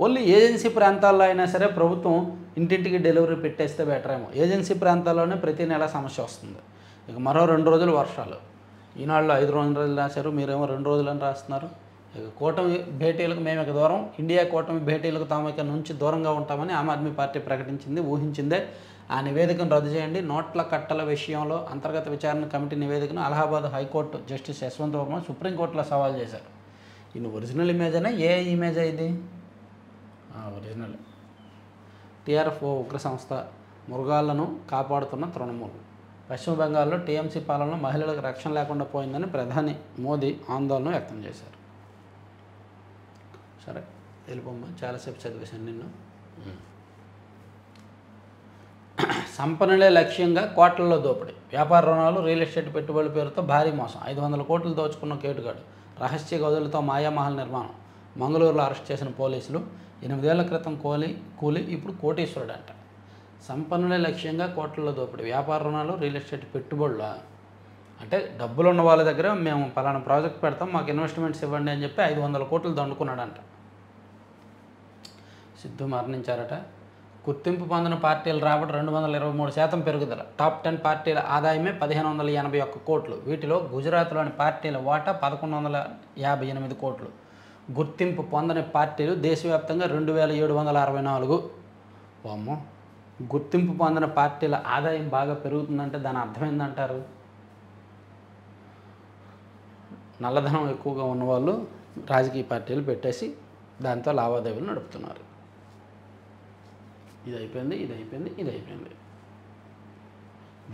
ఓన్లీ ఏజెన్సీ ప్రాంతాల్లో అయినా సరే ప్రభుత్వం ఇంటింటికి డెలివరీ పెట్టేస్తే బెటర్ ఏమో. ఏజెన్సీ ప్రాంతాల్లోనే ప్రతి నెల సమస్య వస్తుంది. ఇక మరో 2 రోజులు వర్షాలు. ఈనాడులో 5 రోజులు రాశారు, మీరేమో 2 రోజులని రాస్తున్నారు. ఇక కూటమి భేటీలకు మేము ఇక దూరం, ఇండియా కూటమి భేటీలకు తాము ఇక నుంచి దూరంగా ఉంటామని ఆమ్ ఆద్మీ పార్టీ ప్రకటించింది. ఊహించిందే. ఆ నివేదికను రద్దు చేయండి. నోట్ల కట్టల విషయంలో అంతర్గత విచారణ కమిటీ నివేదికను అలహాబాద్ హైకోర్టు జస్టిస్ యశ్వంత్ వర్మ సుప్రీంకోర్టులో సవాల్ చేశారు. ఇది ఒరిజినల్ ఇమేజేనా? ఏ ఇమేజా ఇది? ఒరిజినల్. టీఆర్ఎఫ్ ఉగ్ర సంస్థ, మృగాలను కాపాడుతున్న తృణమూల్. పశ్చిమ బెంగాల్లో టీఎంసీ పాలనలో మహిళలకు రక్షణ లేకుండా పోయిందని ప్రధాని మోదీ ఆందోళన వ్యక్తం చేశారు. సరే వెళ్ళిపోమ్మా, చాలాసేపు చదివేశాను నిన్ను. సంపన్నులే లక్ష్యంగా కోట్లలో దోపిడీ. వ్యాపార రుణాలు, రియల్ ఎస్టేట్ పెట్టుబడుల పేరుతో భారీ మోసం. 500 కోట్లు దోచుకున్న కేటుగాడు. రహస్య గదులతో మాయామహల్ నిర్మాణం. మంగళూరులో అరెస్ట్ చేసిన పోలీసులు. 8 ఏళ్ల క్రితం కూలి ఇప్పుడు కోటీశ్వరుడు అంట. సంపన్నులే లక్ష్యంగా కోట్లలో దోపిడీ. వ్యాపార రుణాలు, రియల్ ఎస్టేట్ పెట్టుబడుల అంటే డబ్బులు ఉన్న వాళ్ళ దగ్గర మేము పలానా ప్రాజెక్ట్ పెడతాం, మాకు ఇన్వెస్ట్మెంట్స్ ఇవ్వండి అని చెప్పి 500 కోట్లు దండుకున్నాడంట. సిద్ధు మరణించారట. గుర్తింపు పొందిన పార్టీల రాబడి 223% పెరుగుదల. టాప్ 10 పార్టీల ఆదాయమే 1581 కోట్లు. వీటిలో గుజరాత్లోని పార్టీల వాటా 1158 కోట్లు. గుర్తింపు పొందని పార్టీలు దేశవ్యాప్తంగా 2764. వామ్మో, గుర్తింపు పొందిన పార్టీల ఆదాయం బాగా పెరుగుతుందంటే దాని అర్థం ఏందంటారు? నల్లధనం ఎక్కువగా ఉన్నవాళ్ళు రాజకీయ పార్టీలు పెట్టేసి దాంతో లావాదేవీలు నడుపుతున్నారు. ఇది అయిపోయింది.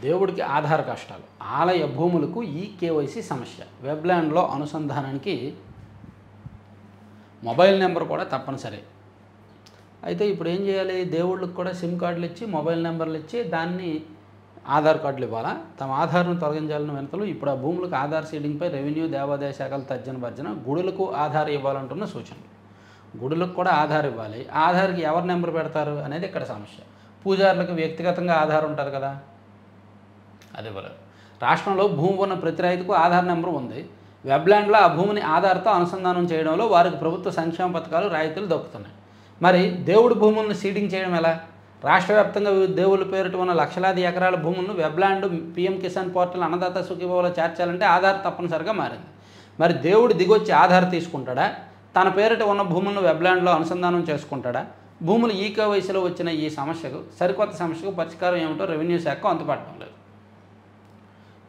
దేవుడికి ఆధార్ కష్టాలు. ఆలయ భూములకు ఈ కేవైసీ సమస్య. వెబ్లాండ్లో అనుసంధానానికి మొబైల్ నెంబర్ కూడా తప్పనిసరి. అయితే ఇప్పుడు ఏం చేయాలి? దేవుళ్ళకి కూడా సిమ్ కార్డులు ఇచ్చి, మొబైల్ నెంబర్లు ఇచ్చి, దాన్ని ఆధార్ కార్డులు ఇవ్వాలా? తమ ఆధార్ను తొలగించాలని వినతలు. ఇప్పుడు ఆ భూములకు ఆధార్ సీడింగ్పై రెవెన్యూ, దేవాదాయ శాఖలు తర్జన భర్జన. గుడులకు ఆధార్ ఇవ్వాలంటున్న సూచనలు. గుడులకు కూడా ఆధార్ ఇవ్వాలి. ఆధార్కి ఎవరు నెంబర్ పెడతారు అనేది ఇక్కడ సమస్య. పూజారులకు వ్యక్తిగతంగా ఆధార్ ఉంటారు కదా, అది ఇవ్వలేదు. రాష్ట్రంలో భూమి ఉన్న ప్రతి రైతుకు ఆధార్ నెంబర్ ఉంది. వెబ్లాండ్లో ఆ భూమిని ఆధార్తో అనుసంధానం చేయడంలో వారికి ప్రభుత్వ సంక్షేమ పథకాలు, రాయితీలు దక్కుతున్నాయి. మరి దేవుడి భూములను సీడింగ్ చేయడం ఎలా? రాష్ట్ర వ్యాప్తంగా వివిధ దేవుళ్ళ పేరిట ఉన్న లక్షలాది ఎకరాల భూములను వెబ్లాండ్, పీఎం కిసాన్ పోర్టల్, అన్నదాత సుఖీభావలో చేర్చాలంటే ఆధార్ తప్పనిసరిగా మారింది. మరి దేవుడు దిగొచ్చి ఆధార్ తీసుకుంటాడా? తన పేరిట ఉన్న భూములను వెబ్లాండ్లో అనుసంధానం చేసుకుంటాడా? భూములు ఈకేవైసీలో వచ్చిన ఈ సమస్యకు, సరికొత్త సమస్యకు పరిష్కారం ఏమిటో రెవెన్యూ శాఖ అంతుపట్టడం లేదు.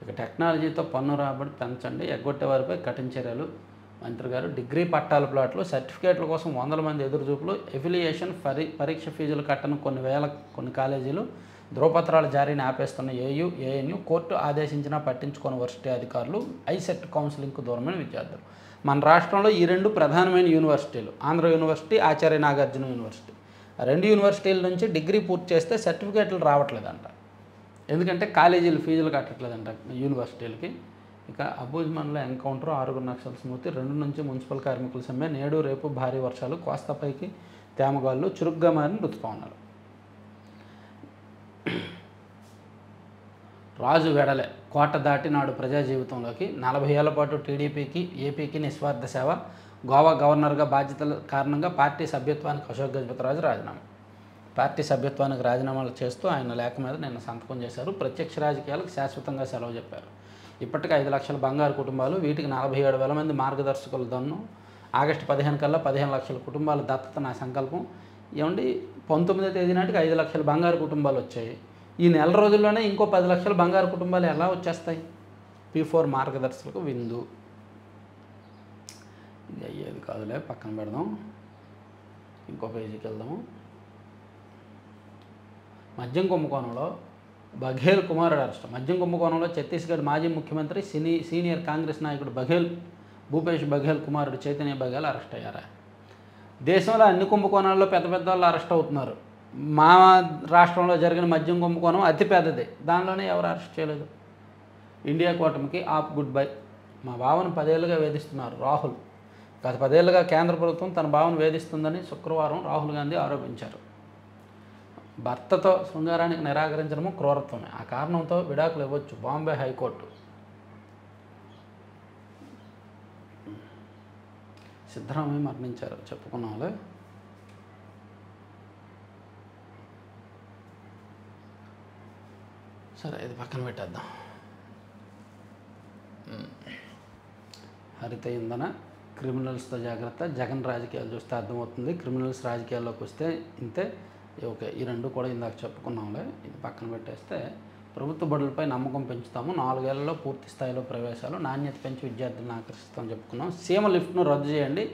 ఇక టెక్నాలజీతో పన్ను రాబడి పెంచండి, ఎగ్గొట్టే వారిపై కఠిన చర్యలు. మంత్రి గారు డిగ్రీ పట్టాల ప్లాట్లు, సర్టిఫికేట్ల కోసం వందల మంది ఎదురుచూపులు, ఎఫిలియేషన్ పరీక్ష ఫీజులు కట్టను కొన్ని కాలేజీలు, ధ్రువపత్రాల జారీని ఆపేస్తున్న ఏఎన్యూ, కోర్టు ఆదేశించినా పట్టించుకోని వర్సిటీ అధికారులు, ఐసెట్ కౌన్సిలింగ్కు దూరమైన విద్యార్థులు. మన రాష్ట్రంలో ఈ రెండు ప్రధానమైన యూనివర్సిటీలు, ఆంధ్ర యూనివర్సిటీ, ఆచార్య నాగార్జున యూనివర్సిటీ. ఆ రెండు యూనివర్సిటీల నుంచి డిగ్రీ పూర్తి చేస్తే సర్టిఫికేట్లు రావట్లేదంట. ఎందుకంటే కాలేజీలు ఫీజులు కట్టట్లేదంట యూనివర్సిటీలకి. ఇక అబూజ్మన్లో ఎన్కౌంటర్, 6 నక్సల్ స్మృతి, 2 నుంచి మున్సిపల్ కార్మికుల సమ్మె, నేడు రేపు భారీ వర్షాలు, కోస్తాపైకి తేమగాళ్ళు, చురుగ్గా మారిన ఋతుపవనాలు. రాజు వెడలే, కోట దాటి నాడు ప్రజా జీవితంలోకి. 40 ఏళ్ల పాటు టీడీపీకి, ఏపీకి నిస్వార్థ సేవ. గోవా గవర్నర్గా బాధ్యతల కారణంగా పార్టీ సభ్యత్వానికి అశోక్ గజపతిరాజు రాజీనామా. పార్టీ సభ్యత్వానికి రాజీనామాలు చేస్తూ ఆయన లేఖ మీద నిన్న సంతకం చేశారు. ప్రత్యక్ష రాజకీయాలకు శాశ్వతంగా సెలవు చెప్పారు. ఇప్పటికే 5 లక్షల బంగారు కుటుంబాలు, వీటికి 47,000 మంది మార్గదర్శకుల దన్ను. ఆగస్టు 15 కల్లా 15 లక్షల కుటుంబాల దత్తత నా సంకల్పం. ఏమండి, 19వ తేదీ నాటికి 5 లక్షల బంగారు కుటుంబాలు వచ్చాయి. ఈ నెల రోజుల్లోనే ఇంకో 10 లక్షల బంగారు కుటుంబాలు ఎలా వచ్చేస్తాయి? P4 మార్గదర్శకులకు విందు. ఇది అయ్యేది కాదులే, పక్కన పెడదాం. ఇంకో పేజీకి వెళ్దాము. మద్యం కుంభకోణంలో బఘేల్ కుమారుడు అరెస్ట్. మద్యం కుంభకోణంలో ఛత్తీస్గఢ్ మాజీ ముఖ్యమంత్రి, సీనియర్ కాంగ్రెస్ నాయకుడు భూపేష్ బఘేల్ కుమారుడు చైతన్య బఘేల్ అరెస్ట్ అయ్యారా? దేశంలో అన్ని కుంభకోణాల్లో పెద్ద పెద్ద వాళ్ళు అరెస్ట్ అవుతున్నారు. మా రాష్ట్రంలో జరిగిన మద్యం కుంభకోణం అతి పెద్దది, దానిలోనే ఎవరు అరెస్ట్ చేయలేదు. ఇండియా కూటమికి ఆప్ గుడ్ బై. మా బావను 10 ఏళ్లుగా వేధిస్తున్నారు రాహుల్. గత 10 ఏళ్లుగా కేంద్ర ప్రభుత్వం తన బావను వేధిస్తుందని శుక్రవారం రాహుల్ గాంధీ ఆరోపించారు. భర్తతో శృంగారానికి నిరాకరించడము క్రూరత్వమే, ఆ కారణంతో విడాకులు ఇవ్వచ్చు బాంబే హైకోర్టు. సిద్ధరామయ్య మరణించారు, చెప్పుకున్నాంలే. సరే, ఇది పక్కన పెట్టేద్దాం. హరిత ఇంధన, క్రిమినల్స్తో జాగ్రత్త. జగన్ రాజకీయాలు చూస్తే అర్థమవుతుంది. క్రిమినల్స్ రాజకీయాల్లోకి వస్తే ఇంతే. ఓకే, ఈ రెండు కూడా ఇందాక చెప్పుకున్నాంలే. ఇది పక్కన పెట్టేస్తే, ప్రభుత్వ బడులపై నమ్మకం పెంచుతాము, 4 ఏళ్లలో పూర్తి స్థాయిలో ప్రవేశాలు, నాణ్యత పెంచి విద్యార్థులను ఆకర్షిస్తామని చెప్పుకున్నాం. సీఎం లిఫ్ట్ను రద్దు చేయండి.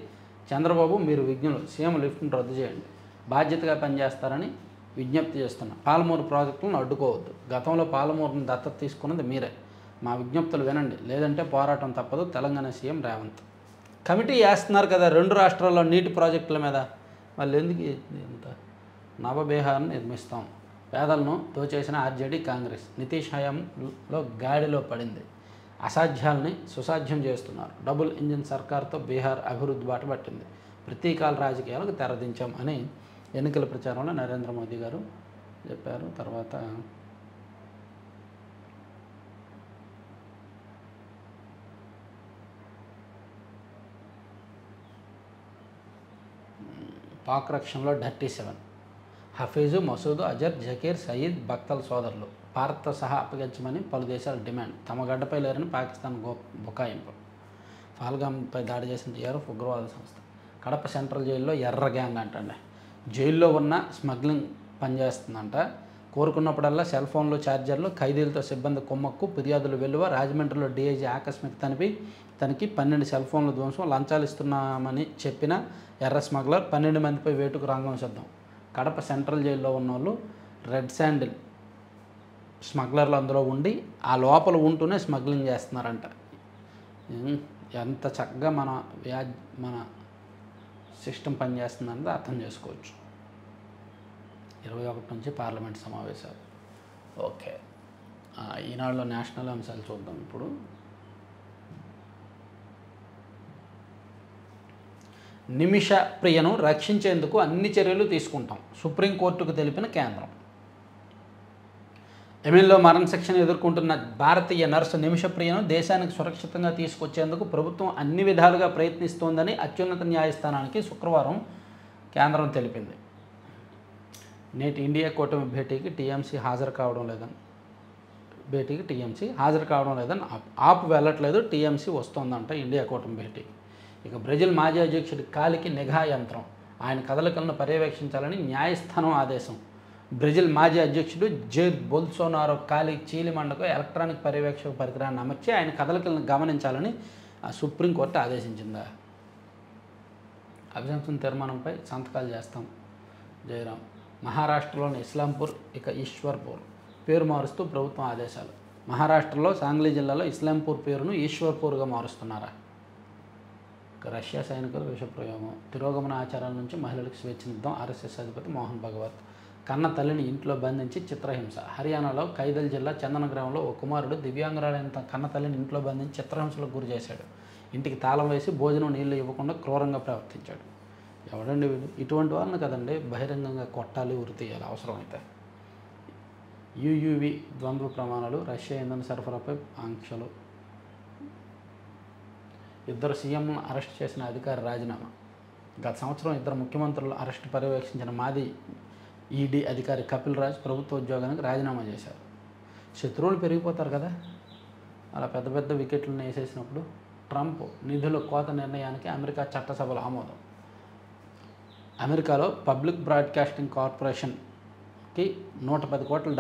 చంద్రబాబు, మీరు విజ్ఞులు, సీఎం లిఫ్ట్ను రద్దు చేయండి, బాధ్యతగా పనిచేస్తారని విజ్ఞప్తి చేస్తున్నా. పాలమూరు ప్రాజెక్టులను అడ్డుకోవద్దు. గతంలో పాలమూరును దత్తత తీసుకున్నది మీరే. మా విజ్ఞప్తులు వినండి, లేదంటే పోరాటం తప్పదు. తెలంగాణ సీఎం రేవంత్. కమిటీ వేస్తున్నారు కదా 2 రాష్ట్రాల్లో నీటి ప్రాజెక్టుల మీద, వాళ్ళు ఎందుకు ఇంత? నవబేహార్ను నిర్మిస్తాం. పేదలను దోచేసిన ఆర్జేడీ కాంగ్రెస్. నితీష్ హయాంలో గాడిలో పడింది. అసాధ్యాల్ని సుసాధ్యం చేస్తున్నారు. డబుల్ ఇంజిన్ సర్కార్తో బీహార్ అభివృద్ధి బాట పట్టింది. ప్రతీకాల రాజకీయాలకు తెరదించాం అని ఎన్నికల ప్రచారంలో నరేంద్ర మోదీ గారు చెప్పారు. తర్వాత పాక్ రక్షణలో డర్టీ 7. హఫీజు, మసూద్ అజర్, జకీర్, సయీద్, బక్తల్ సోదరులు భారత్తో సహా అప్పగించమని పలు దేశాల డిమాండ్. తమ గడ్డపై లేరని పాకిస్తాన్ బుకాయింపు. పాల్గాంపై దాడి చేసిన టీఆర్ఎఫ్ ఉగ్రవాద సంస్థ. కడప సెంట్రల్ జైల్లో ఎర్ర గ్యాంగ్ అంటండి. జైల్లో ఉన్న స్మగ్లింగ్ పనిచేస్తుందంట. కోరుకున్నప్పుడల్లా సెల్ ఫోన్లు, ఛార్జర్లు, ఖైదీలతో సిబ్బంది కుమ్మక్కు, ఫిర్యాదులు వెలువ. రాజమండ్రిలో డీఐజీ ఆకస్మిక తనిఖీ 12 సెల్ ఫోన్ల ధ్వంసం. లంచాలు ఇస్తున్నామని చెప్పిన ఎర్ర స్మగ్లర్ 12 మందిపై వేటుకు రంగం సిద్ధం. కడప సెంట్రల్ జైల్లో ఉన్నోళ్ళు రెడ్ శాండిల్ స్మగ్లర్లు అందులో ఉండి ఆ లోపల ఉంటూనే స్మగ్లింగ్ చేస్తున్నారంట. ఎంత చక్కగా మన సిస్టమ్ పనిచేస్తుందన్నది అర్థం చేసుకోవచ్చు. 21 నుంచి పార్లమెంట్ సమావేశాలు. ఓకే, ఈనాడులో నేషనల్ అంశాలు చూద్దాం ఇప్పుడు. నిమిష ప్రియను రక్షించేందుకు అన్ని చర్యలు తీసుకుంటాం, సుప్రీంకోర్టుకు తెలిపిన కేంద్రం. యెమెన్లో మరణశిక్షను ఎదుర్కొంటున్న భారతీయ నర్సు నిమిష ప్రియను దేశానికి సురక్షితంగా తీసుకొచ్చేందుకు ప్రభుత్వం అన్ని విధాలుగా ప్రయత్నిస్తోందని అత్యున్నత న్యాయస్థానానికి శుక్రవారం కేంద్రం తెలిపింది. నేటి ఇండియా కూటమి భేటీకి టీఎంసీ హాజరు కావడం లేదని ఆప్ వెళ్ళట్లేదు, టీఎంసీ వస్తోందంట ఇండియా కూటమి భేటీకి. ఇక బ్రెజిల్ మాజీ అధ్యక్షుడి కాలికి నిఘా యంత్రం, ఆయన కదలికలను పర్యవేక్షించాలని న్యాయస్థానం ఆదేశం. బ్రెజిల్ మాజీ అధ్యక్షుడు జైర్ బొల్సోనారో కాలి చీలిమండకు ఎలక్ట్రానిక్ పర్యవేక్షక పరికరాన్ని అమర్చి ఆయన కదలికలను గమనించాలని సుప్రీంకోర్టు ఆదేశించిందా? అభిశంసన తీర్మానంపై సంతకాలు చేస్తాం జయరాం. మహారాష్ట్రలోని ఇస్లాంపూర్ ఇక ఈశ్వర్పూర్ పేరు మారుస్తూ ప్రభుత్వం ఆదేశాలు. మహారాష్ట్రలో సాంగ్లీ జిల్లాలో ఇస్లాంపూర్ పేరును ఈశ్వర్పూర్గా మారుస్తున్నారా? రష్యా సైనికులు విషప్రయోగం, తిరోగమన ఆచారాల నుంచి మహిళలకు స్వేచ్ఛనిద్దాం ఆర్ఎస్ఎస్ అధిపతి మోహన్ భగవత్. కన్న తల్లిని ఇంట్లో బంధించి చిత్రహింస. హర్యానాలో కైదల్ జిల్లా చందన గ్రామంలో ఓ కుమారుడు దివ్యాంగురాలైన కన్న తల్లిని ఇంట్లో బంధించి చిత్రహింసలకు గురి చేశాడు. ఇంటికి తాళం వేసి భోజనం నీళ్లు ఇవ్వకుండా క్రూరంగా ప్రవర్తించాడు. ఎవడండి వీడు? ఇటువంటి వాళ్ళని కదండి బహిరంగంగా కొట్టాలి, ఉరి తీయాలి అవసరమైతే. యుయువి ద్వంద్వ ప్రమాణాలు, రష్యా ఇంధన సరఫరాపై ఆంక్షలు. ఇద్దరు సీఎంలను అరెస్ట్ చేసిన అధికారి రాజీనామా. గత సంవత్సరం ఇద్దరు ముఖ్యమంత్రులు అరెస్టు పర్యవేక్షించిన మాజీ ఈడీ అధికారి కపిల్ రాజ్ ప్రభుత్వ ఉద్యోగానికి రాజీనామా చేశారు. శత్రువులు పెరిగిపోతారు కదా, అలా పెద్ద పెద్ద వికెట్లను వేసేసినప్పుడు. ట్రంప్ నిధుల కోత నిర్ణయానికి అమెరికా చట్టసభల ఆమోదం. అమెరికాలో పబ్లిక్ బ్రాడ్కాస్టింగ్ కార్పొరేషన్కి $110 కోట్ల,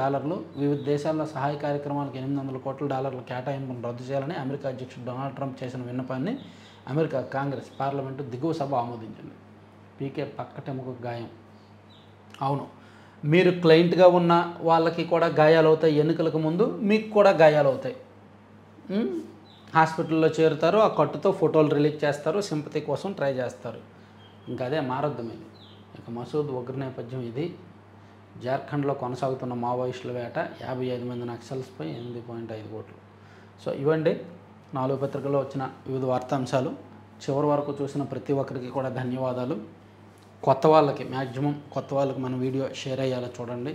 వివిధ దేశాల్లో సహాయ కార్యక్రమాలకు $800 కోట్ల కేటాయింపును రద్దు చేయాలని అమెరికా అధ్యక్షుడు డొనాల్డ్ ట్రంప్ చేసిన విన్నపాన్ని అమెరికా కాంగ్రెస్ పార్లమెంటు దిగువ సభ ఆమోదించింది. పీకే పక్కటెముకు గాయం. అవును, మీరు క్లయింట్గా ఉన్న వాళ్ళకి కూడా గాయాలు అవుతాయి. ఎన్నికలకు ముందు మీకు కూడా గాయాలు అవుతాయి. హాస్పిటల్లో చేరుతారు, ఆ కట్టుతో ఫోటోలు రిలీజ్ చేస్తారు, సింపతి కోసం ట్రై చేస్తారు. ఇంకా అదే మారద్దు మీది. ఇక మసూద్ ఉగ్ర నేపథ్యం ఇది. జార్ఖండ్లో కొనసాగుతున్న మావోయిస్టుల వేట, 55 మంది నక్సల్స్పై 8.5 కోట్లు. సో ఇవండి 4 పత్రికల్లో వచ్చిన వివిధ వార్తాంశాలు. చివరి వరకు చూసిన ప్రతి ఒక్కరికి కూడా ధన్యవాదాలు. కొత్త వాళ్ళకి మ్యాక్సిమం కొత్త వాళ్ళకి మన వీడియో షేర్ అయ్యేలా చూడండి,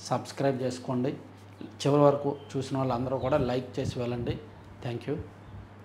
సబ్స్క్రైబ్ చేసుకోండి. చివరి వరకు చూసిన వాళ్ళందరూ కూడా లైక్ చేసి వెళ్ళండి. Thank you.